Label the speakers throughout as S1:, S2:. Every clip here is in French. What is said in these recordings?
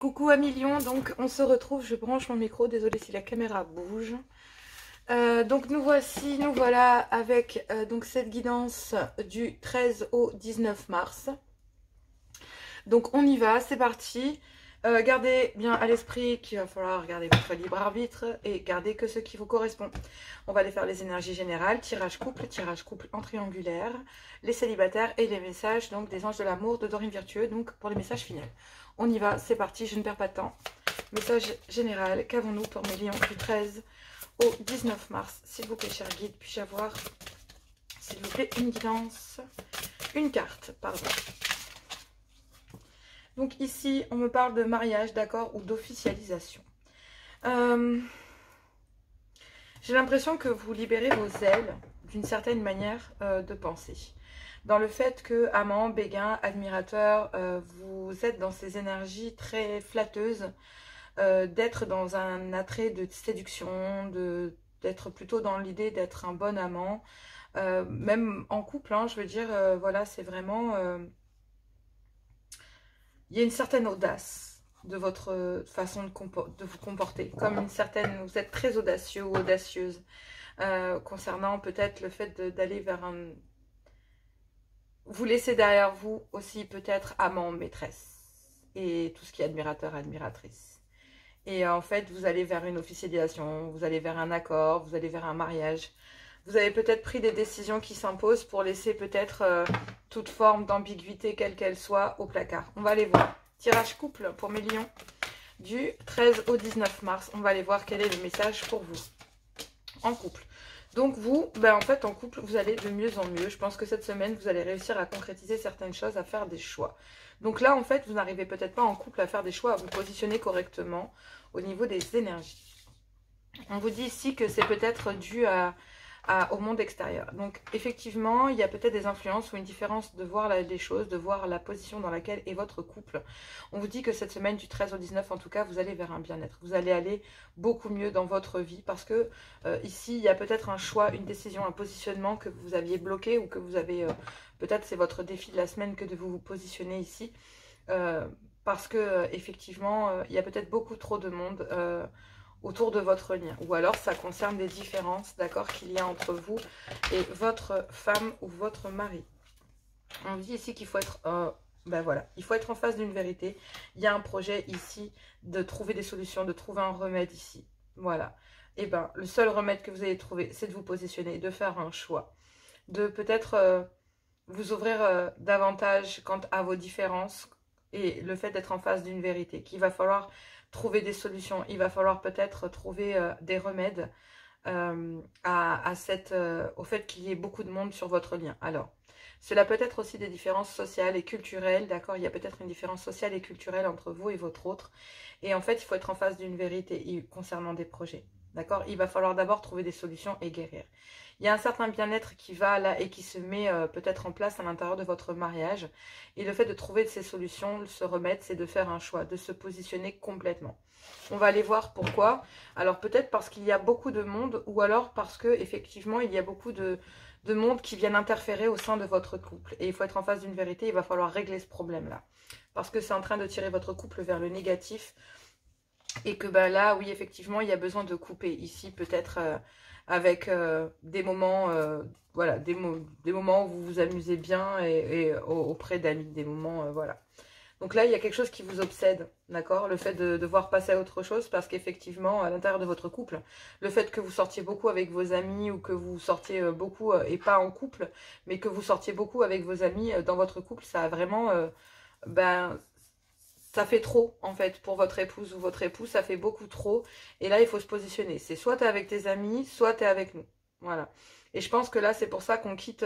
S1: Coucou à millions, donc on se retrouve, je branche mon micro, désolée si la caméra bouge. Donc nous voici, nous voilà avec donc cette guidance du 13 au 19 mars. Donc on y va, c'est parti. Gardez bien à l'esprit qu'il va falloir garder votre libre arbitre et garder que ce qui vous correspond. On va aller faire les énergies générales, tirage couple en triangulaire, les célibataires et les messages donc des anges de l'amour de Dorine Virtueux, donc pour les messages finaux. On y va, c'est parti, je ne perds pas de temps. Message général, qu'avons-nous pour mes lions du 13 au 19 mars? S'il vous plaît, cher guide, puis-je avoir, s'il vous plaît, une guidance, une carte, pardon. Donc ici, on me parle de mariage, d'accord, ou d'officialisation. J'ai l'impression que vous libérez vos ailes d'une certaine manière de penser. Dans le fait que amant, béguin, admirateur, vous êtes dans ces énergies très flatteuses, d'être dans un attrait de séduction, d'être plutôt dans l'idée d'être un bon amant, même en couple, hein, je veux dire, voilà, c'est vraiment... il y a une certaine audace de votre façon de vous comporter, comme une certaine, vous êtes très audacieux ou audacieuse, concernant peut-être le fait d'aller vers un... Vous laissez derrière vous aussi peut-être amant, maîtresse, et tout ce qui est admirateur, admiratrice. Et en fait, vous allez vers une officialisation, vous allez vers un accord, vous allez vers un mariage. Vous avez peut-être pris des décisions qui s'imposent pour laisser peut-être toute forme d'ambiguïté, quelle qu'elle soit, au placard. On va aller voir. Tirage couple pour mes lions du 13 au 19 mars. On va aller voir quel est le message pour vous en couple. Donc vous, ben en fait en couple, vous allez de mieux en mieux. Je pense que cette semaine, vous allez réussir à concrétiser certaines choses, à faire des choix. Donc là, en fait, vous n'arrivez peut-être pas en couple à faire des choix, à vous positionner correctement au niveau des énergies. On vous dit ici que c'est peut-être dû au monde extérieur. Donc effectivement, il y a peut-être des influences ou une différence de voir les choses, de voir la position dans laquelle est votre couple. On vous dit que cette semaine du 13 au 19, en tout cas, vous allez vers un bien-être. Vous allez aller beaucoup mieux dans votre vie parce que ici, il y a peut-être un choix, une décision, un positionnement que vous aviez bloqué ou que vous avez... peut-être c'est votre défi de la semaine que de vous positionner ici. Parce que effectivement, il y a peut-être beaucoup trop de monde... autour de votre lien, ou alors ça concerne des différences, d'accord, qu'il y a entre vous et votre femme ou votre mari. On dit ici qu'il faut être, ben voilà, il faut être en face d'une vérité. Il y a un projet ici de trouver des solutions, de trouver un remède ici, voilà. Et ben le seul remède que vous allez trouver, c'est de vous positionner, de faire un choix, de peut-être vous ouvrir davantage quant à vos différences et le fait d'être en face d'une vérité, qu'il va falloir trouver des solutions, il va falloir peut-être trouver des remèdes au fait qu'il y ait beaucoup de monde sur votre lien. Alors, cela peut être aussi des différences sociales et culturelles, d'accord? Il y a peut-être une différence sociale et culturelle entre vous et votre autre. Et en fait, il faut être en face d'une vérité concernant des projets, d'accord? Il va falloir d'abord trouver des solutions et guérir. Il y a un certain bien-être qui va là et qui se met peut-être en place à l'intérieur de votre mariage. Et le fait de trouver ces solutions, se remettre, c'est de faire un choix, de se positionner complètement. On va aller voir pourquoi. Alors peut-être parce qu'il y a beaucoup de monde ou alors parce que effectivement il y a beaucoup de monde qui viennent interférer au sein de votre couple. Et il faut être en face d'une vérité, il va falloir régler ce problème-là. Parce que c'est en train de tirer votre couple vers le négatif. Et que ben là, oui, effectivement, il y a besoin de couper ici peut-être... avec des moments, voilà, des moments où vous vous amusez bien et auprès d'amis, des moments, voilà. Donc là, il y a quelque chose qui vous obsède, d'accord? Le fait de devoir passer à autre chose parce qu'effectivement, à l'intérieur de votre couple, le fait que vous sortiez beaucoup avec vos amis ou que vous sortiez beaucoup, et pas en couple, mais que vous sortiez beaucoup avec vos amis dans votre couple, ça a vraiment, ben... ça fait trop, en fait, pour votre épouse ou votre époux, ça fait beaucoup trop. Et là, il faut se positionner. C'est soit tu es avec tes amis, soit tu es avec nous. Voilà. Et je pense que là, c'est pour ça qu'on quitte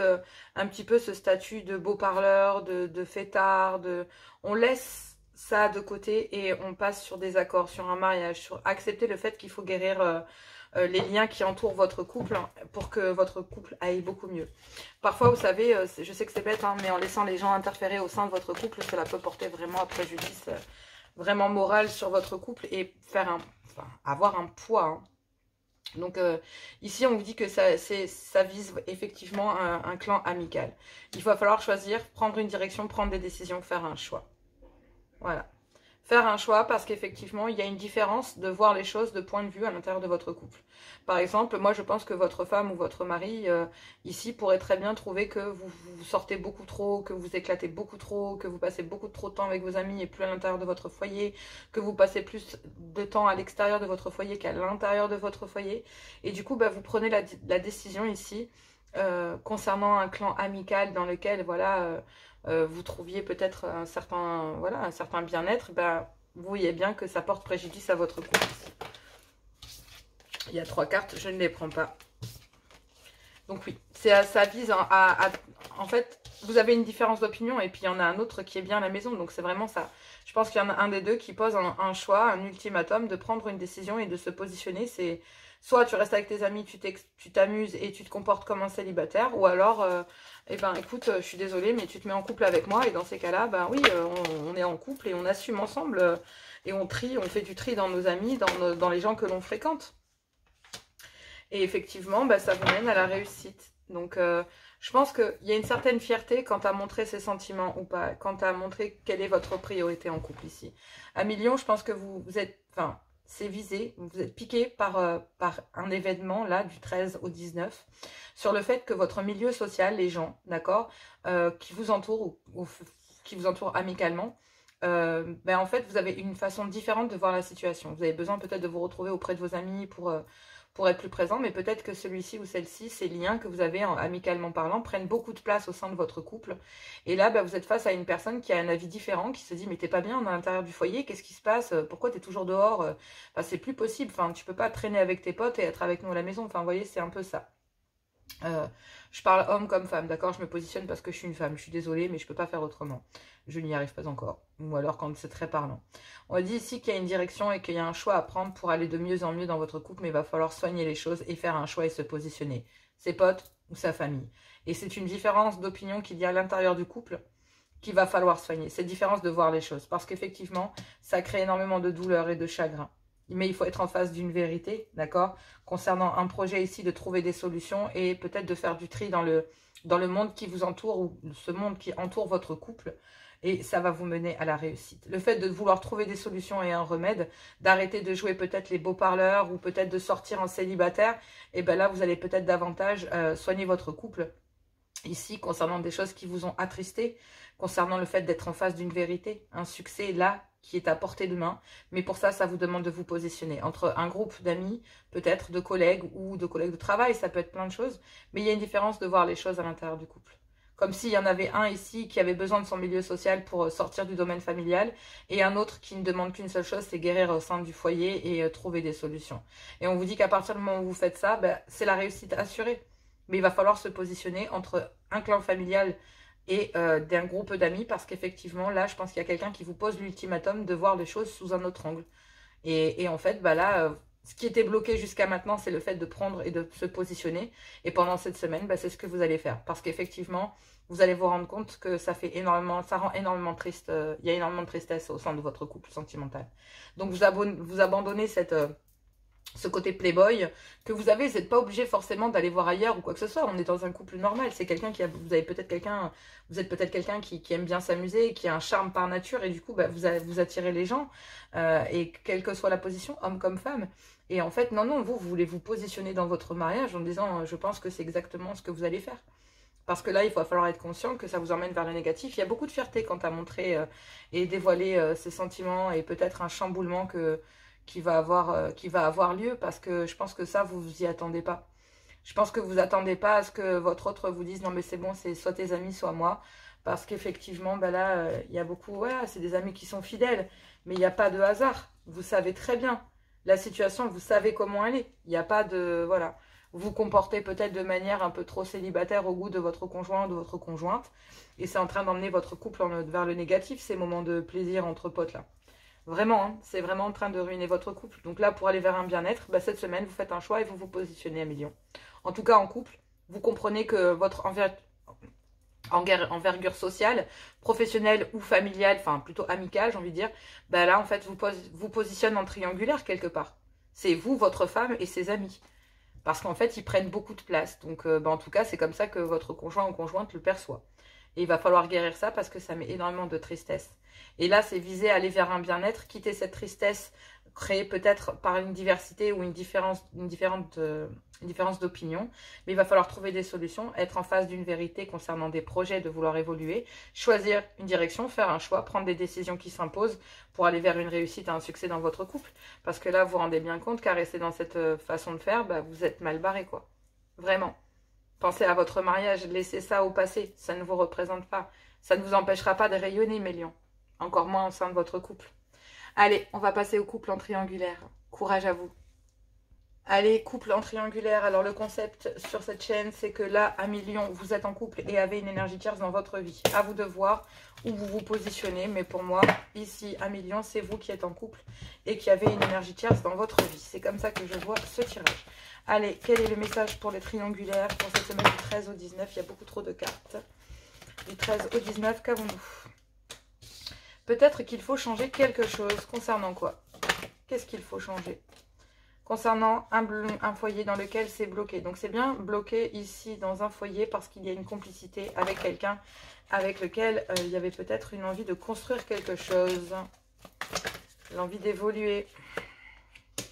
S1: un petit peu ce statut de beau parleur, de fêtard. On laisse ça de côté et on passe sur des accords, sur un mariage, sur accepter le fait qu'il faut guérir les liens qui entourent votre couple pour que votre couple aille beaucoup mieux. Parfois, vous savez, je sais que c'est bête, hein, mais en laissant les gens interférer au sein de votre couple, cela peut porter vraiment un préjudice vraiment moral sur votre couple et faire avoir un poids. Hein. Donc ici, on vous dit que ça vise effectivement un clan amical. Il va falloir choisir, prendre une direction, prendre des décisions, faire un choix. Voilà. faire un choix parce qu'effectivement, il y a une différence de voir les choses de point de vue à l'intérieur de votre couple. Par exemple, moi je pense que votre femme ou votre mari, ici, pourrait très bien trouver que vous sortez beaucoup trop, que vous éclatez beaucoup trop, que vous passez beaucoup trop de temps avec vos amis et plus à l'intérieur de votre foyer, que vous passez plus de temps à l'extérieur de votre foyer qu'à l'intérieur de votre foyer. Et du coup, bah, vous prenez la décision ici concernant un clan amical dans lequel, voilà, vous trouviez peut-être un certain, voilà, un certain bien-être, bah, vous voyez bien que ça porte préjudice à votre couple ici. Il y a 3 cartes, je ne les prends pas. Donc oui, ça vise en fait, vous avez une différence d'opinion et puis il y en a un autre qui est bien à la maison. Donc c'est vraiment ça. Je pense qu'il y en a un des deux qui pose un choix, un ultimatum de prendre une décision et de se positionner. C'est soit tu restes avec tes amis, tu t'amuses et tu te comportes comme un célibataire, ou alors, eh ben écoute, je suis désolée, mais tu te mets en couple avec moi. Et dans ces cas-là, ben oui, on est en couple et on assume ensemble et on trie, on fait du tri dans nos amis, dans les gens que l'on fréquente. Et effectivement, bah, ça vous mène à la réussite. Donc, je pense qu'il y a une certaine fierté quant à montrer ses sentiments ou pas, quant à montrer quelle est votre priorité en couple ici. À Million, je pense que vous êtes, enfin, c'est visé, vous êtes piqué par un événement, là, du 13 au 19, sur le fait que votre milieu social, les gens, d'accord, qui vous entourent ou qui vous entourent amicalement, ben en fait, vous avez une façon différente de voir la situation. Vous avez besoin peut-être de vous retrouver auprès de vos amis pour être plus présent, mais peut-être que celui-ci ou celle-ci, ces liens que vous avez amicalement parlant, prennent beaucoup de place au sein de votre couple. Et là, bah, vous êtes face à une personne qui a un avis différent, qui se dit « mais t'es pas bien à l'intérieur du foyer, qu'est-ce qui se passe? Pourquoi t'es toujours dehors? Enfin, c'est plus possible, enfin, tu peux pas traîner avec tes potes et être avec nous à la maison. » Enfin, vous voyez, c'est un peu ça. Je parle homme comme femme, d'accord? Je me positionne parce que je suis une femme. Je suis désolée, mais je peux pas faire autrement. Je n'y arrive pas encore. Ou alors quand c'est très parlant. On dit ici qu'il y a une direction et qu'il y a un choix à prendre pour aller de mieux en mieux dans votre couple, mais il va falloir soigner les choses et faire un choix et se positionner. Ses potes ou sa famille. Et c'est une différence d'opinion qu'il y a à l'intérieur du couple qu'il va falloir soigner. Cette différence de voir les choses. Parce qu'effectivement, ça crée énormément de douleur et de chagrin. Mais il faut être en face d'une vérité, d'accord? Concernant un projet ici, de trouver des solutions et peut-être de faire du tri dans le monde qui vous entoure ou ce monde qui entoure votre couple. Et ça va vous mener à la réussite. Le fait de vouloir trouver des solutions et un remède, d'arrêter de jouer peut-être les beaux parleurs ou peut-être de sortir en célibataire, et bien là, vous allez peut-être davantage soigner votre couple. Ici, concernant des choses qui vous ont attristé, concernant le fait d'être en face d'une vérité, un succès là, qui est à portée de main, mais pour ça, ça vous demande de vous positionner entre un groupe d'amis, peut-être de collègues ou de collègues de travail, ça peut être plein de choses, mais il y a une différence de voir les choses à l'intérieur du couple. Comme s'il y en avait un ici qui avait besoin de son milieu social pour sortir du domaine familial, et un autre qui ne demande qu'une seule chose, c'est guérir au sein du foyer et trouver des solutions. Et on vous dit qu'à partir du moment où vous faites ça, ben, c'est la réussite assurée. Mais il va falloir se positionner entre un clan familial et d'un groupe d'amis, parce qu'effectivement, là, je pense qu'il y a quelqu'un qui vous pose l'ultimatum de voir les choses sous un autre angle. Et en fait, bah là, ce qui était bloqué jusqu'à maintenant, c'est le fait de prendre et de se positionner. Et pendant cette semaine, bah, c'est ce que vous allez faire. Parce qu'effectivement, vous allez vous rendre compte que ça rend énormément triste. Il y a énormément de tristesse au sein de votre couple sentimental. Donc, vous abandonnez ce côté playboy que vous avez, vous n'êtes pas obligé forcément d'aller voir ailleurs ou quoi que ce soit. On est dans un couple normal. C'est quelqu'un vous êtes peut-être quelqu'un qui aime bien s'amuser, qui a un charme par nature et du coup, bah, vous attirez les gens et quelle que soit la position, homme comme femme. Et en fait, non, vous voulez vous positionner dans votre mariage en disant, je pense que c'est exactement ce que vous allez faire. Parce que là, il va falloir être conscient que ça vous emmène vers le négatif. Il y a beaucoup de fierté quant à montrer et dévoiler ses sentiments et peut-être un chamboulement qui va avoir lieu, parce que je pense que ça, vous vous y attendez pas. Je pense que vous attendez pas à ce que votre autre vous dise « Non, mais c'est bon, c'est soit tes amis, soit moi. » Parce qu'effectivement, bah là, il y a beaucoup... Ouais, c'est des amis qui sont fidèles, mais il n'y a pas de hasard. Vous savez très bien. La situation, vous savez comment elle est. Il n'y a pas de... Voilà. Vous vous comportez peut-être de manière un peu trop célibataire au goût de votre conjoint ou de votre conjointe. Et c'est en train d'emmener votre couple vers le négatif, ces moments de plaisir entre potes là. Vraiment, hein, c'est vraiment en train de ruiner votre couple. Donc là, pour aller vers un bien-être, bah, cette semaine, vous faites un choix et vous vous positionnez à Million. En tout cas, en couple, vous comprenez que votre envergure sociale, professionnelle ou familiale, enfin plutôt amicale, j'ai envie de dire, bah là, en fait, vous positionne en triangulaire quelque part. C'est vous, votre femme et ses amis. Parce qu'en fait, ils prennent beaucoup de place. Donc, bah, en tout cas, c'est comme ça que votre conjoint ou conjointe le perçoit. Et il va falloir guérir ça parce que ça met énormément de tristesse. Et là, c'est viser à aller vers un bien-être, quitter cette tristesse créée peut-être par une diversité ou une différence d'opinion. Mais il va falloir trouver des solutions, être en face d'une vérité concernant des projets, de vouloir évoluer, choisir une direction, faire un choix, prendre des décisions qui s'imposent pour aller vers une réussite et un succès dans votre couple. Parce que là, vous vous rendez bien compte qu'à rester dans cette façon de faire, bah, vous êtes mal barré, quoi. Vraiment. Pensez à votre mariage, laissez ça au passé, ça ne vous représente pas. Ça ne vous empêchera pas de rayonner, mes lions. Encore moins au sein de votre couple. Allez, on va passer au couple en triangulaire. Courage à vous. Allez, couple en triangulaire. Alors, le concept sur cette chaîne, c'est que là, amis lions, vous êtes en couple et avez une énergie tierce dans votre vie. À vous de voir où vous vous positionnez. Mais pour moi, ici, amis lions, c'est vous qui êtes en couple et qui avez une énergie tierce dans votre vie. C'est comme ça que je vois ce tirage. Allez, quel est le message pour les triangulaires pour cette semaine du 13 au 19? Il y a beaucoup trop de cartes. Du 13 au 19, qu'avons-nous? Peut-être qu'il faut changer quelque chose. Concernant quoi? Qu'est-ce qu'il faut changer? Concernant un foyer dans lequel c'est bloqué. Donc c'est bien bloqué ici dans un foyer parce qu'il y a une complicité avec quelqu'un avec lequel il y avait peut-être une envie de construire quelque chose. L'envie d'évoluer.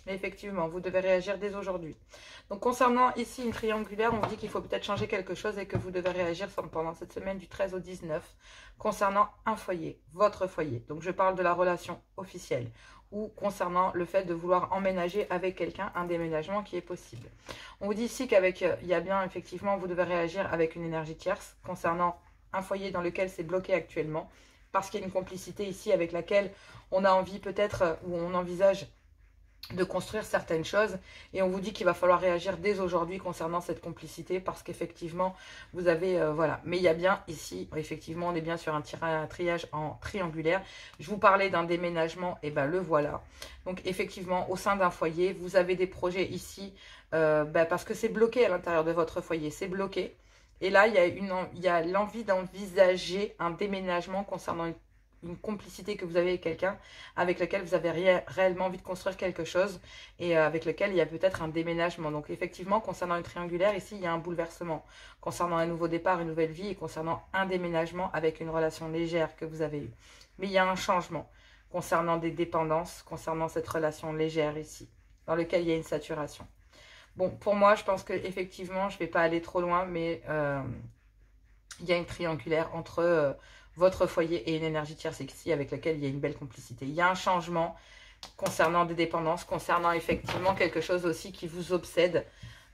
S1: Mais effectivement, vous devez réagir dès aujourd'hui. Donc concernant ici une triangulaire, on vous dit qu'il faut peut-être changer quelque chose et que vous devez réagir pendant cette semaine du 13 au 19 concernant un foyer, votre foyer. Donc je parle de la relation officielle ou concernant le fait de vouloir emménager avec quelqu'un, un déménagement qui est possible. On vous dit ici qu'avec, il y a bien effectivement, vous devez réagir avec une énergie tierce concernant un foyer dans lequel c'est bloqué actuellement parce qu'il y a une complicité ici avec laquelle on a envie peut-être ou on envisage de construire certaines choses et on vous dit qu'il va falloir réagir dès aujourd'hui concernant cette complicité parce qu'effectivement vous avez voilà, mais il y a bien ici effectivement on est bien sur un triage en triangulaire. Je vous parlais d'un déménagement et ben le voilà. Donc effectivement au sein d'un foyer vous avez des projets ici parce que c'est bloqué à l'intérieur de votre foyer, c'est bloqué et là il y a l'envie d'envisager un déménagement concernant une complicité que vous avez avec quelqu'un avec lequel vous avez réellement envie de construire quelque chose et avec lequel il y a peut-être un déménagement. Donc effectivement, concernant une triangulaire, ici, il y a un bouleversement. Concernant un nouveau départ, une nouvelle vie et concernant un déménagement avec une relation légère que vous avez eue. Mais il y a un changement concernant des dépendances, concernant cette relation légère ici, dans lequel il y a une saturation. Bon, pour moi, je pense qu'effectivement, je ne vais pas aller trop loin, mais il y a une triangulaire entre votre foyer et une énergie tierce ici avec laquelle il y a une belle complicité. Il y a un changement concernant des dépendances, concernant effectivement quelque chose aussi qui vous obsède.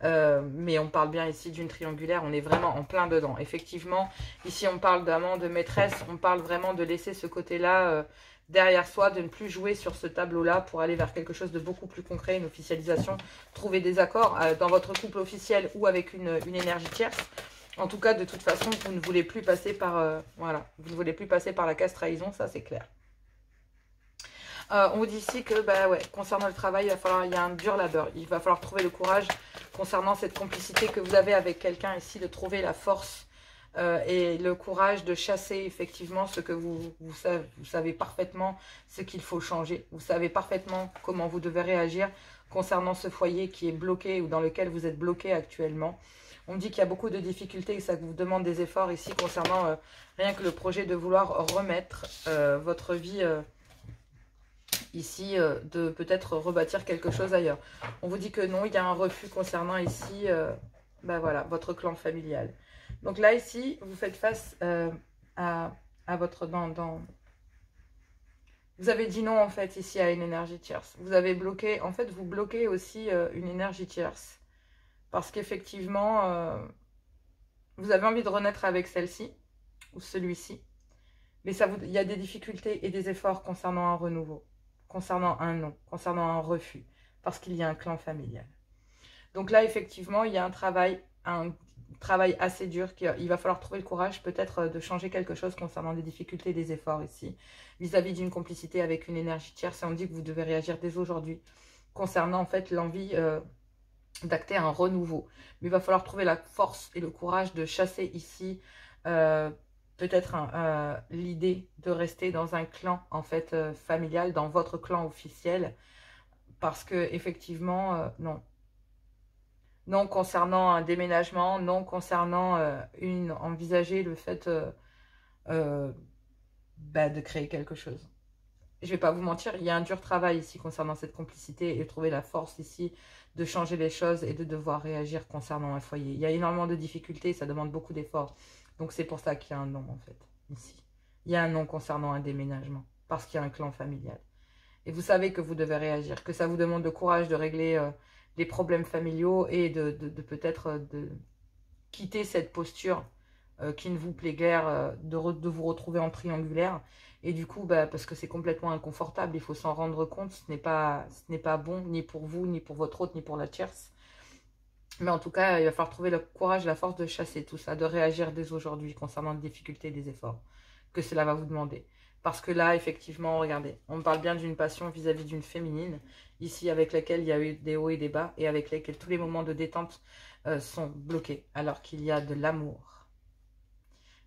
S1: Mais on parle bien ici d'une triangulaire, on est vraiment en plein dedans. Effectivement, ici on parle d'amant, de maîtresse, on parle vraiment de laisser ce côté-là derrière soi, de ne plus jouer sur ce tableau-là pour aller vers quelque chose de beaucoup plus concret, une officialisation, trouver des accords dans votre couple officiel ou avec une énergie tierce. En tout cas, de toute façon, vous ne voulez plus passer par voilà, vous ne voulez plus passer par la case trahison, ça c'est clair. On vous dit ici que bah ouais, concernant le travail, il y a un dur labeur. Il va falloir trouver le courage concernant cette complicité que vous avez avec quelqu'un ici, de trouver la force et le courage de chasser effectivement ce que vous savez parfaitement ce qu'il faut changer. Vous savez parfaitement comment vous devez réagir concernant ce foyer qui est bloqué ou dans lequel vous êtes bloqué actuellement. On me dit qu'il y a beaucoup de difficultés et ça vous demande des efforts ici concernant rien que le projet de vouloir remettre votre vie ici, de peut-être rebâtir quelque chose ailleurs. On vous dit que non, il y a un refus concernant ici ben voilà, votre clan familial. Donc là, ici, vous faites face à votre... Vous avez dit non, en fait, ici, à une énergie tierce. Vous avez bloqué... En fait, vous bloquez aussi une énergie tierce. Parce qu'effectivement, vous avez envie de renaître avec celle-ci ou celui-ci. Mais il y a des difficultés et des efforts concernant un renouveau, concernant un non, concernant un refus, parce qu'il y a un clan familial. Donc là, effectivement, il y a un travail assez dur. Il va falloir trouver le courage peut-être de changer quelque chose concernant des difficultés et des efforts ici, vis-à-vis d'une complicité avec une énergie tierce. Et on dit que vous devez réagir dès aujourd'hui concernant en fait l'envie... d'acter un renouveau. Mais il va falloir trouver la force et le courage de chasser ici peut-être l'idée de rester dans un clan en fait familial, dans votre clan officiel, parce que effectivement non. Non concernant un déménagement, non concernant envisager le fait de créer quelque chose. Je ne vais pas vous mentir, il y a un dur travail ici concernant cette complicité et trouver la force ici de changer les choses et de devoir réagir concernant un foyer. Il y a énormément de difficultés, ça demande beaucoup d'efforts. Donc c'est pour ça qu'il y a un non en fait, ici. Il y a un non concernant un déménagement, parce qu'il y a un clan familial. Et vous savez que vous devez réagir, que ça vous demande de courage de régler les problèmes familiaux et de peut-être de quitter cette posture qui ne vous plaît guère, de vous retrouver en triangulaire. Et du coup, parce que c'est complètement inconfortable, il faut s'en rendre compte, ce n'est pas bon, ni pour vous, ni pour votre hôte, ni pour la tierce. Mais en tout cas, il va falloir trouver le courage, la force de chasser tout ça, de réagir dès aujourd'hui concernant les difficultés et les efforts que cela va vous demander. Parce que là, effectivement, regardez, on parle bien d'une passion vis-à-vis d'une féminine, ici avec laquelle il y a eu des hauts et des bas, et avec lesquels tous les moments de détente sont bloqués, alors qu'il y a de l'amour.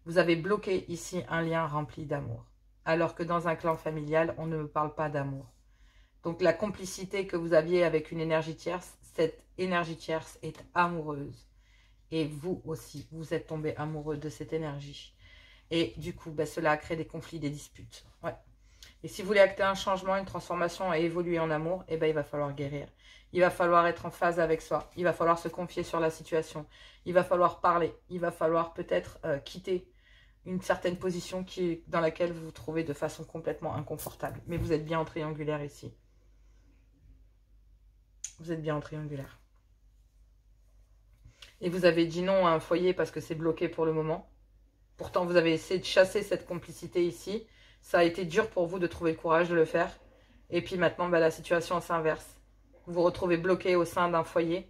S1: Vous avez bloqué ici un lien rempli d'amour, alors que dans un clan familial, on ne me parle pas d'amour. Donc la complicité que vous aviez avec une énergie tierce, cette énergie tierce est amoureuse. Et vous aussi, vous êtes tombé amoureux de cette énergie. Et du coup, cela a créé des conflits, des disputes. Ouais. Et si vous voulez acter un changement, une transformation et évoluer en amour, il va falloir guérir. Il va falloir être en phase avec soi. Il va falloir se confier sur la situation. Il va falloir parler. Il va falloir peut-être quitter une certaine position dans laquelle vous vous trouvez de façon complètement inconfortable. Mais vous êtes bien en triangulaire ici. Vous êtes bien en triangulaire. Et vous avez dit non à un foyer parce que c'est bloqué pour le moment. Pourtant, vous avez essayé de chasser cette complicité ici. Ça a été dur pour vous de trouver le courage de le faire. Et puis maintenant, la situation s'inverse. Vous vous retrouvez bloqué au sein d'un foyer.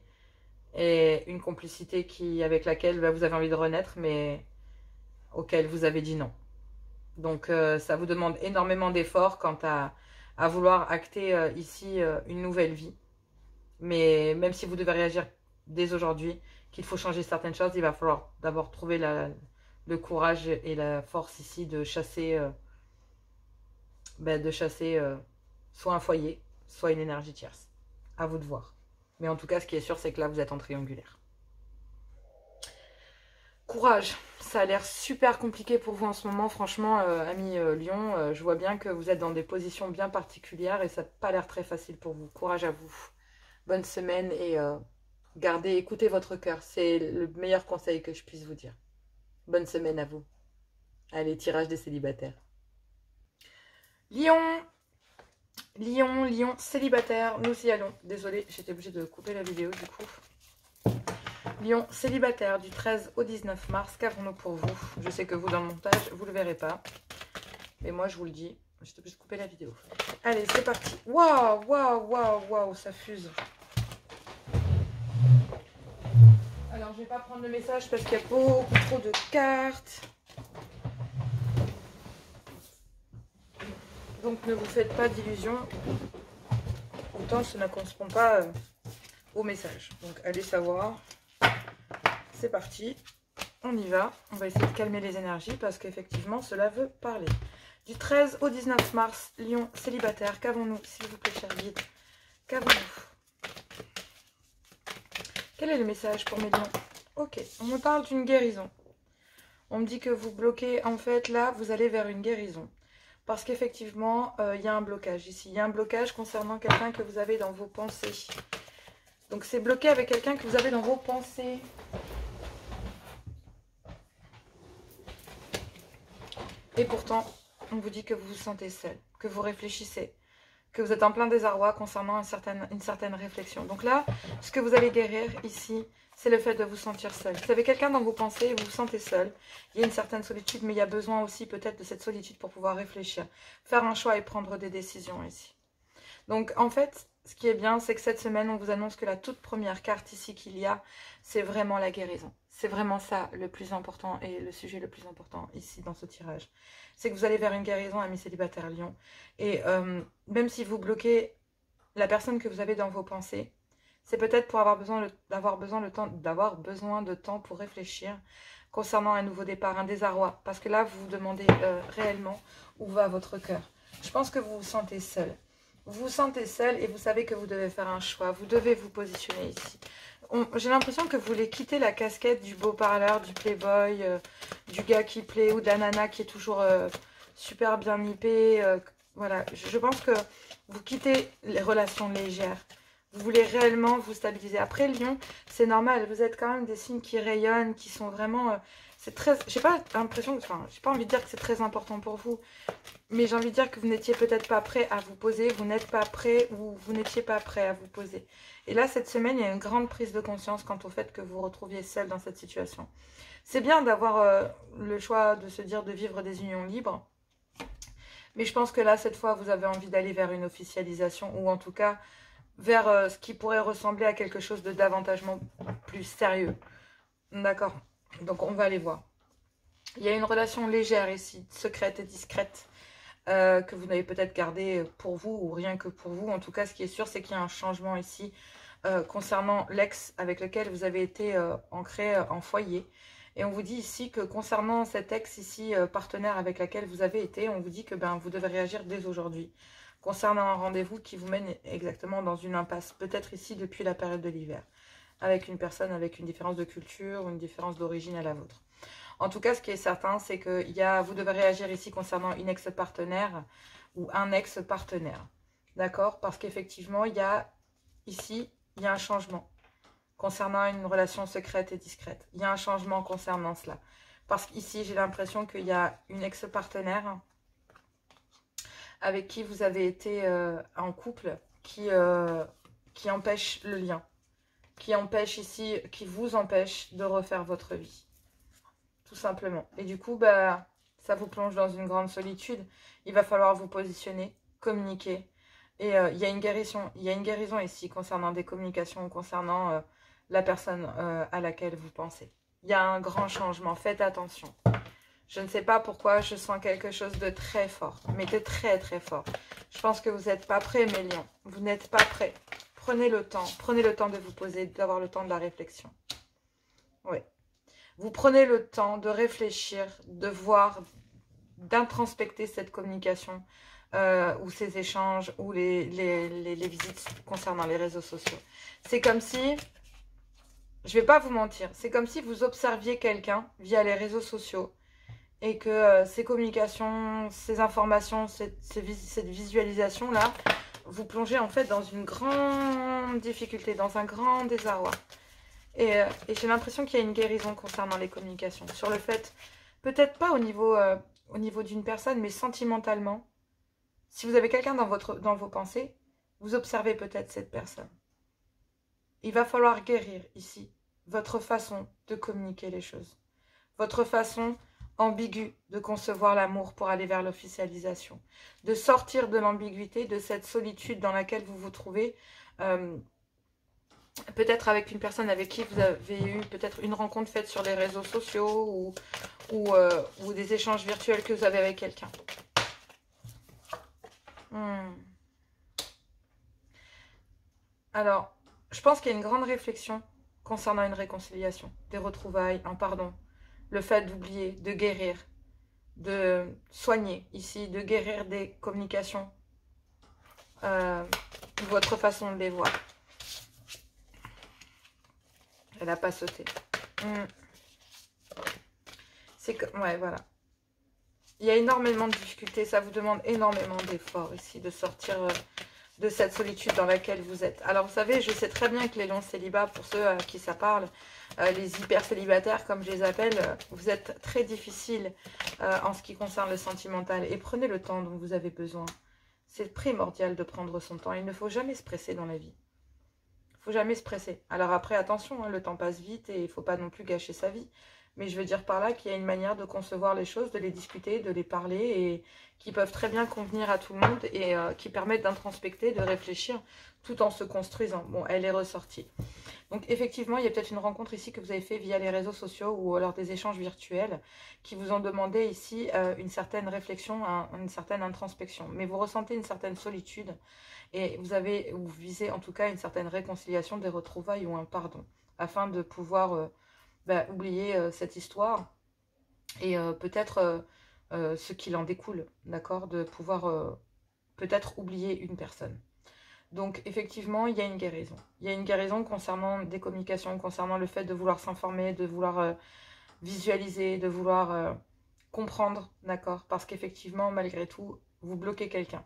S1: Et une complicité avec laquelle vous avez envie de renaître, mais auquel vous avez dit non. Donc, ça vous demande énormément d'efforts quant à vouloir acter ici une nouvelle vie. Mais même si vous devez réagir dès aujourd'hui, qu'il faut changer certaines choses, il va falloir d'abord trouver le courage et la force ici de chasser, soit un foyer, soit une énergie tierce. À vous de voir. Mais en tout cas, ce qui est sûr, c'est que là, vous êtes en triangulaire. Courage, ça a l'air super compliqué pour vous en ce moment, franchement, amis Lion, je vois bien que vous êtes dans des positions bien particulières et ça n'a pas l'air très facile pour vous. Courage à vous. Bonne semaine et écoutez votre cœur, c'est le meilleur conseil que je puisse vous dire. Bonne semaine à vous. Allez, tirage des célibataires. Lion, célibataire, nous y allons. Désolée, j'étais obligée de couper la vidéo du coup. Lion, célibataire, du 13 au 19 mars, qu'avons-nous pour vous? Je sais que vous, dans le montage, vous ne le verrez pas. Mais moi, je vous le dis, j'étais obligée de couper la vidéo. Allez, c'est parti. Waouh, waouh, waouh, waouh, ça fuse. Alors, je ne vais pas prendre le message parce qu'il y a beaucoup trop de cartes. Donc, ne vous faites pas d'illusions. Autant, ça ne correspond pas au message. Donc, allez savoir. C'est parti. On y va. On va essayer de calmer les énergies parce qu'effectivement, cela veut parler. Du 13 au 19 mars, Lion célibataire. Qu'avons-nous, s'il vous plaît, cher guide? Qu'avons-nous? Quel est le message pour mes lions? Ok, on me parle d'une guérison. On me dit que vous bloquez, en fait, là, vous allez vers une guérison. Parce qu'effectivement, il y a un blocage ici. Il y a un blocage concernant quelqu'un que vous avez dans vos pensées. Donc, c'est bloqué avec quelqu'un que vous avez dans vos pensées. Et pourtant, on vous dit que vous vous sentez seul, que vous réfléchissez, que vous êtes en plein désarroi concernant une certaine réflexion. Donc là, ce que vous allez guérir ici, c'est le fait de vous sentir seul. Vous avez quelqu'un dans vos pensées et vous vous sentez seul. Il y a une certaine solitude, mais il y a besoin aussi peut-être de cette solitude pour pouvoir réfléchir, faire un choix et prendre des décisions ici. Donc en fait, ce qui est bien, c'est que cette semaine, on vous annonce que la toute première carte ici qu'il y a, c'est vraiment la guérison. C'est vraiment ça le plus important et le sujet le plus important ici dans ce tirage. C'est que vous allez vers une guérison, amis célibataires Lion. Et même si vous bloquez la personne que vous avez dans vos pensées, c'est peut-être pour avoir besoin de temps pour réfléchir concernant un nouveau départ, un désarroi. Parce que là, vous vous demandez réellement où va votre cœur. Je pense que vous vous sentez seul. Vous vous sentez seul et vous savez que vous devez faire un choix. Vous devez vous positionner ici. J'ai l'impression que vous voulez quitter la casquette du beau parleur, du playboy, du gars qui plaît ou de la nana qui est toujours super bien nippée. Voilà, je pense que vous quittez les relations légères. Vous voulez réellement vous stabiliser. Après, Lion, c'est normal. Vous êtes quand même des signes qui rayonnent, qui sont vraiment... c'est très... J'ai pas l'impression... Enfin, j'ai pas envie de dire que c'est très important pour vous. Mais j'ai envie de dire que vous n'étiez peut-être pas prêt à vous poser. Vous n'êtes pas prêt ou vous n'étiez pas prêt à vous poser. Et là, cette semaine, il y a une grande prise de conscience quant au fait que vous vous retrouviez seul dans cette situation. C'est bien d'avoir le choix de se dire de vivre des unions libres. Mais je pense que là, cette fois, vous avez envie d'aller vers une officialisation ou en tout cas vers ce qui pourrait ressembler à quelque chose de davantage plus sérieux. D'accord. Donc, on va aller voir. Il y a une relation légère ici, secrète et discrète, que vous n'avez peut-être gardée pour vous ou rien que pour vous. En tout cas, ce qui est sûr, c'est qu'il y a un changement ici concernant l'ex avec lequel vous avez été ancré en foyer. Et on vous dit ici que concernant cet ex ici, partenaire avec laquelle vous avez été, on vous dit que vous devez réagir dès aujourd'hui. Concernant un rendez-vous qui vous mène exactement dans une impasse, peut-être ici depuis la période de l'hiver, avec une personne avec une différence de culture ou une différence d'origine à la vôtre. En tout cas, ce qui est certain, c'est que vous devez réagir ici concernant une ex-partenaire ou un ex-partenaire. D'accord? Parce qu'effectivement, ici, il y a un changement concernant une relation secrète et discrète. Il y a un changement concernant cela. Parce qu'ici, j'ai l'impression qu'il y a une ex-partenaire avec qui vous avez été en couple qui empêche le lien. Qui vous empêche de refaire votre vie. Tout simplement. Et du coup, ça vous plonge dans une grande solitude. Il va falloir vous positionner, communiquer. Et il y a une guérison ici concernant des communications, concernant la personne à laquelle vous pensez. Il y a un grand changement. Faites attention. Je ne sais pas pourquoi, je sens quelque chose de très fort, mais de très très fort. Je pense que vous n'êtes pas prêts, mes lions. Vous n'êtes pas prêts. Prenez le temps de vous poser, d'avoir le temps de la réflexion. Oui. Vous prenez le temps de réfléchir, de voir, d'introspecter cette communication ou ces échanges ou les visites concernant les réseaux sociaux. C'est comme si, je ne vais pas vous mentir, c'est comme si vous observiez quelqu'un via les réseaux sociaux et que ces communications, ces informations, cette visualisation-là, vous plongez en fait dans une grande difficulté, dans un grand désarroi. Et j'ai l'impression qu'il y a une guérison concernant les communications. Sur le fait, peut-être pas au niveau d'une personne, mais sentimentalement. Si vous avez quelqu'un dans vos pensées, vous observez peut-être cette personne. Il va falloir guérir ici votre façon de communiquer les choses. Votre façon ambiguë de concevoir l'amour pour aller vers l'officialisation. De sortir de l'ambiguïté, de cette solitude dans laquelle vous vous trouvez. Peut-être avec une personne avec qui vous avez eu peut-être une rencontre faite sur les réseaux sociaux ou des échanges virtuels que vous avez avec quelqu'un. Alors, je pense qu'il y a une grande réflexion concernant une réconciliation, des retrouvailles, un pardon, le fait d'oublier, de guérir, de soigner ici, de guérir des communications, votre façon de les voir. Elle n'a pas sauté. C'est que, ouais, voilà. Il y a énormément de difficultés. Ça vous demande énormément d'efforts ici, de sortir de cette solitude dans laquelle vous êtes. Alors, vous savez, je sais très bien que les longs célibats, pour ceux à qui ça parle, les hyper célibataires, comme je les appelle, vous êtes très difficiles en ce qui concerne le sentimental. Et prenez le temps dont vous avez besoin. C'est primordial de prendre son temps. Il ne faut jamais se presser dans la vie. Il ne faut jamais se presser. Alors après, attention, hein, le temps passe vite et il ne faut pas non plus gâcher sa vie. Mais je veux dire par là qu'il y a une manière de concevoir les choses, de les discuter, de les parler et qui peuvent très bien convenir à tout le monde et qui permettent d'introspecter, de réfléchir tout en se construisant. Bon, elle est ressortie. Donc effectivement, il y a peut-être une rencontre ici que vous avez fait via les réseaux sociaux ou alors des échanges virtuels qui vous ont demandé ici une certaine réflexion, une certaine introspection. Mais vous ressentez une certaine solitude et vous visez en tout cas une certaine réconciliation, des retrouvailles ou un pardon afin de pouvoir oublier cette histoire et peut-être ce qu'il en découle, d'accord, de pouvoir peut-être oublier une personne. Donc, effectivement, il y a une guérison. Il y a une guérison concernant des communications, concernant le fait de vouloir s'informer, de vouloir visualiser, de vouloir comprendre, d'accord? Parce qu'effectivement, malgré tout, vous bloquez quelqu'un.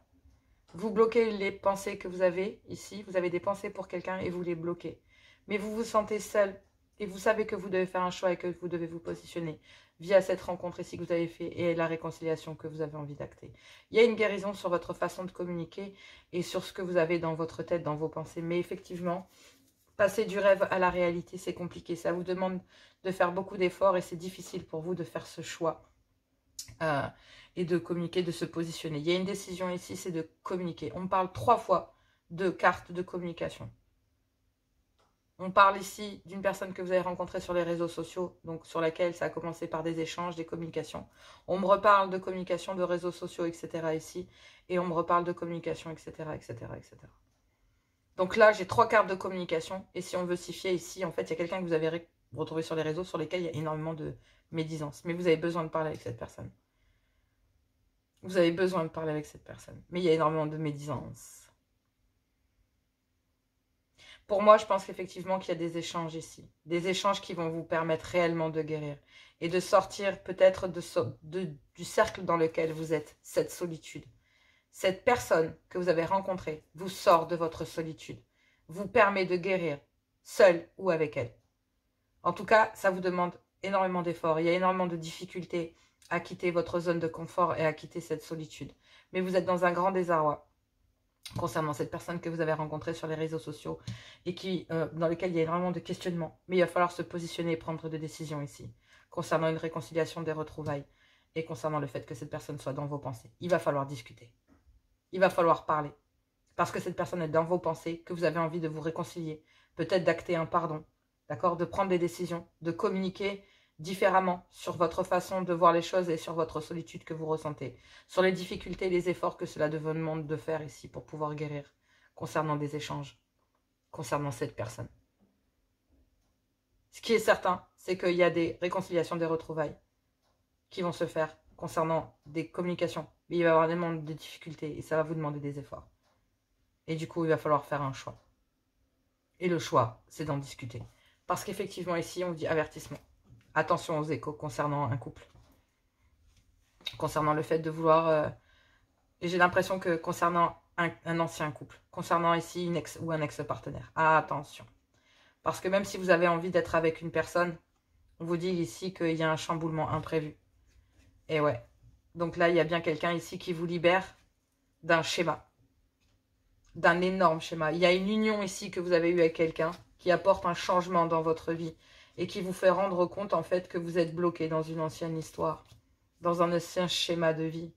S1: Vous bloquez les pensées que vous avez ici. Vous avez des pensées pour quelqu'un et vous les bloquez. Mais vous vous sentez seul et vous savez que vous devez faire un choix et que vous devez vous positionner via cette rencontre ici que vous avez fait et la réconciliation que vous avez envie d'acter. Il y a une guérison sur votre façon de communiquer et sur ce que vous avez dans votre tête, dans vos pensées. Mais effectivement, passer du rêve à la réalité, c'est compliqué. Ça vous demande de faire beaucoup d'efforts et c'est difficile pour vous de faire ce choix et de communiquer, de se positionner. Il y a une décision ici, c'est de communiquer. On parle 3 fois de cartes de communication. On parle ici d'une personne que vous avez rencontrée sur les réseaux sociaux, donc sur laquelle ça a commencé par des échanges, des communications. On me reparle de communication, de réseaux sociaux, etc. ici, et on me reparle de communication, etc., etc., etc. Donc là, j'ai 3 cartes de communication, et si on veut s'y fier ici, en fait, il y a quelqu'un que vous avez retrouvé sur les réseaux sur lesquels il y a énormément de médisance. Mais vous avez besoin de parler avec cette personne. Vous avez besoin de parler avec cette personne. Mais il y a énormément de médisance. Pour moi, je pense qu'effectivement qu'il y a des échanges ici. Des échanges qui vont vous permettre réellement de guérir. Et de sortir peut-être du cercle dans lequel vous êtes. Cette solitude. Cette personne que vous avez rencontrée vous sort de votre solitude. Vous permet de guérir. Seul ou avec elle. En tout cas, ça vous demande énormément d'efforts. Il y a énormément de difficultés à quitter votre zone de confort et à quitter cette solitude. Mais vous êtes dans un grand désarroi concernant cette personne que vous avez rencontrée sur les réseaux sociaux et dans lequel il y a énormément de questionnements. Mais il va falloir se positionner et prendre des décisions ici, concernant une réconciliation des retrouvailles et concernant le fait que cette personne soit dans vos pensées. Il va falloir discuter. Il va falloir parler. Parce que cette personne est dans vos pensées, que vous avez envie de vous réconcilier, peut-être d'acter un pardon, d'accord, de prendre des décisions, de communiquer différemment sur votre façon de voir les choses et sur votre solitude que vous ressentez, sur les difficultés et les efforts que cela demande de faire ici pour pouvoir guérir, concernant des échanges, concernant cette personne. Ce qui est certain, c'est qu'il y a des réconciliations, des retrouvailles qui vont se faire concernant des communications, mais il va y avoir énormément de difficultés et ça va vous demander des efforts. Et du coup, il va falloir faire un choix. Et le choix, c'est d'en discuter. Parce qu'effectivement, ici, on dit avertissement. Attention aux échos concernant un couple. Concernant le fait de vouloir... et j'ai l'impression que concernant un ancien couple. Concernant ici une ex ou un ex-partenaire. Attention. Parce que même si vous avez envie d'être avec une personne, on vous dit ici qu'il y a un chamboulement imprévu. Et ouais. Donc là, il y a bien quelqu'un ici qui vous libère d'un schéma. D'un énorme schéma. Il y a une union ici que vous avez eue avec quelqu'un qui apporte un changement dans votre vie et qui vous fait rendre compte en fait que vous êtes bloqué dans une ancienne histoire, dans un ancien schéma de vie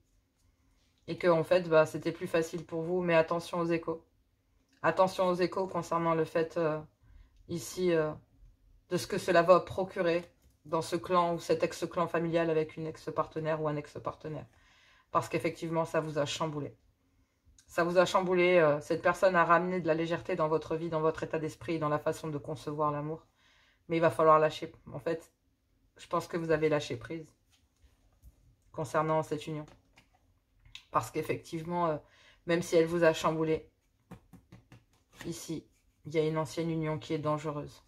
S1: et que en fait c'était plus facile pour vous, mais attention aux échos. Attention aux échos concernant le fait ici de ce que cela va procurer dans ce clan ou cet ex-clan familial avec une ex-partenaire ou un ex-partenaire. Parce qu'effectivement, ça vous a chamboulé. Ça vous a chamboulé, cette personne a ramené de la légèreté dans votre vie, dans votre état d'esprit, dans la façon de concevoir l'amour. Mais il va falloir lâcher. En fait, je pense que vous avez lâché prise concernant cette union. Parce qu'effectivement, même si elle vous a chamboulé, ici, il y a une ancienne union qui est dangereuse.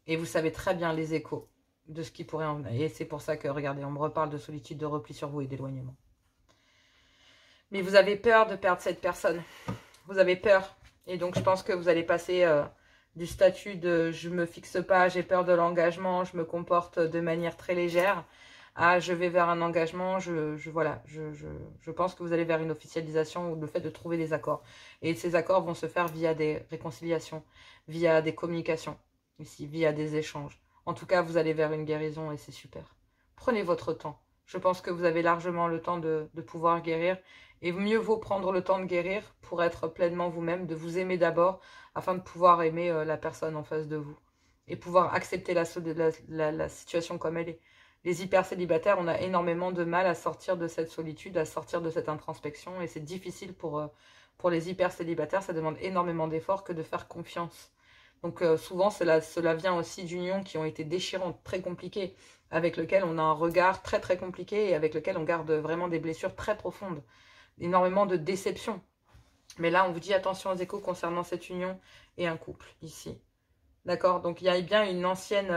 S1: Et vous savez très bien les échos de ce qui pourrait en venir. Et c'est pour ça que, regardez, on me reparle de solitude, de repli sur vous et d'éloignement. Mais vous avez peur de perdre cette personne. Vous avez peur. Et donc, je pense que vous allez passer du statut de « je me fixe pas, j'ai peur de l'engagement, je me comporte de manière très légère » à « je vais vers un engagement, je pense que vous allez vers une officialisation ou le fait de trouver des accords. » Et ces accords vont se faire via des réconciliations, via des communications, ici, via des échanges. En tout cas, vous allez vers une guérison et c'est super. Prenez votre temps. Je pense que vous avez largement le temps de pouvoir guérir. Et mieux vaut prendre le temps de guérir pour être pleinement vous-même, de vous aimer d'abord, afin de pouvoir aimer la personne en face de vous. Et pouvoir accepter la situation comme elle est. Les hyper célibataires, on a énormément de mal à sortir de cette solitude, à sortir de cette introspection. Et c'est difficile pour les hyper célibataires, ça demande énormément d'efforts que de faire confiance. Donc souvent, cela vient aussi d'unions qui ont été déchirantes, très compliquées, avec lesquelles on a un regard très très compliqué et avec lequel on garde vraiment des blessures très profondes. Énormément de déception. Mais là, on vous dit attention aux échos concernant cette union et un couple, ici. D'accord? Donc, il y a bien une ancienne...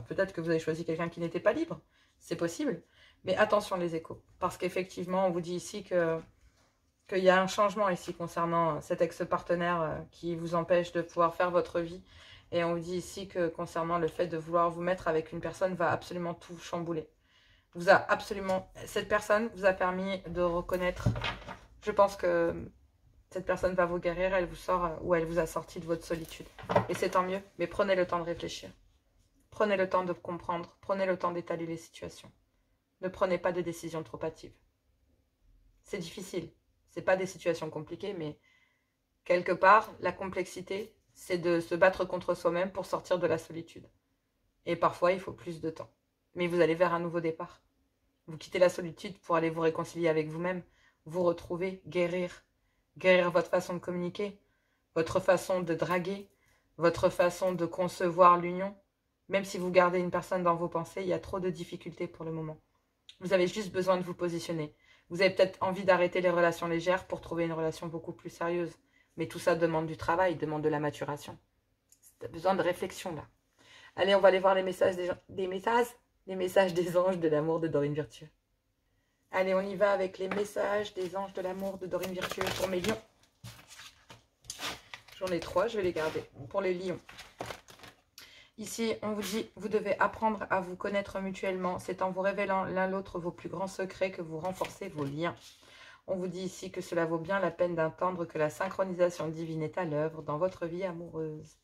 S1: peut-être que vous avez choisi quelqu'un qui n'était pas libre. C'est possible. Mais attention les échos. Parce qu'effectivement, on vous dit ici qu'il y a un changement ici concernant cet ex-partenaire qui vous empêche de pouvoir faire votre vie. Et on vous dit ici que concernant le fait de vouloir vous mettre avec une personne va absolument tout chambouler. Cette personne vous a permis de reconnaître... Je pense que cette personne va vous guérir, elle vous sort ou elle vous a sorti de votre solitude. Et c'est tant mieux, mais prenez le temps de réfléchir. Prenez le temps de comprendre, prenez le temps d'étaler les situations. Ne prenez pas de décisions trop hâtives. C'est difficile, c'est pas des situations compliquées, mais quelque part, la complexité, c'est de se battre contre soi-même pour sortir de la solitude. Et parfois, il faut plus de temps. Mais vous allez vers un nouveau départ. Vous quittez la solitude pour aller vous réconcilier avec vous-même, vous retrouver, guérir votre façon de communiquer, votre façon de draguer, votre façon de concevoir l'union. Même si vous gardez une personne dans vos pensées, il y a trop de difficultés pour le moment. Vous avez juste besoin de vous positionner. Vous avez peut-être envie d'arrêter les relations légères pour trouver une relation beaucoup plus sérieuse. Mais tout ça demande du travail, demande de la maturation. Tu as besoin de réflexion là. Allez, on va aller voir les messages des messages des anges de l'amour de Dorine Virtue. Allez, on y va avec les messages des anges de l'amour de Dorine Virtue pour mes lions. J'en ai 3, je vais les garder pour les lions. Ici, on vous dit, vous devez apprendre à vous connaître mutuellement. C'est en vous révélant l'un l'autre vos plus grands secrets que vous renforcez vos liens. On vous dit ici que cela vaut bien la peine d'entendre que la synchronisation divine est à l'œuvre dans votre vie amoureuse.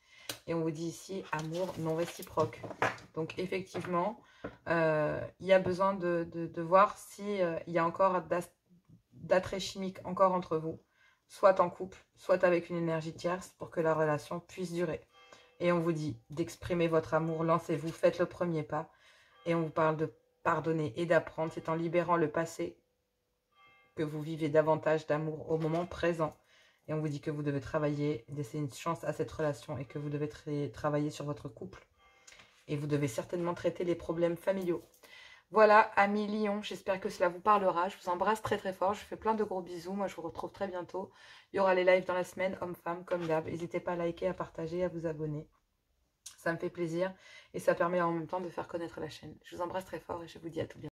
S1: Et on vous dit ici, amour non réciproque. Donc effectivement, il y a besoin de voir s'il y a encore d'attrait chimique encore entre vous, soit en couple, soit avec une énergie tierce pour que la relation puisse durer. Et on vous dit d'exprimer votre amour, lancez-vous, faites le premier pas. Et on vous parle de pardonner et d'apprendre. C'est en libérant le passé que vous vivez davantage d'amour au moment présent. Et on vous dit que vous devez travailler, laisser une chance à cette relation et que vous devez travailler sur votre couple. Et vous devez certainement traiter les problèmes familiaux. Voilà, amis Lion, j'espère que cela vous parlera. Je vous embrasse très très fort. Je vous fais plein de gros bisous. Moi, je vous retrouve très bientôt. Il y aura les lives dans la semaine, hommes-femmes, comme d'hab. N'hésitez pas à liker, à partager, à vous abonner. Ça me fait plaisir et ça permet en même temps de faire connaître la chaîne. Je vous embrasse très fort et je vous dis à tout bientôt.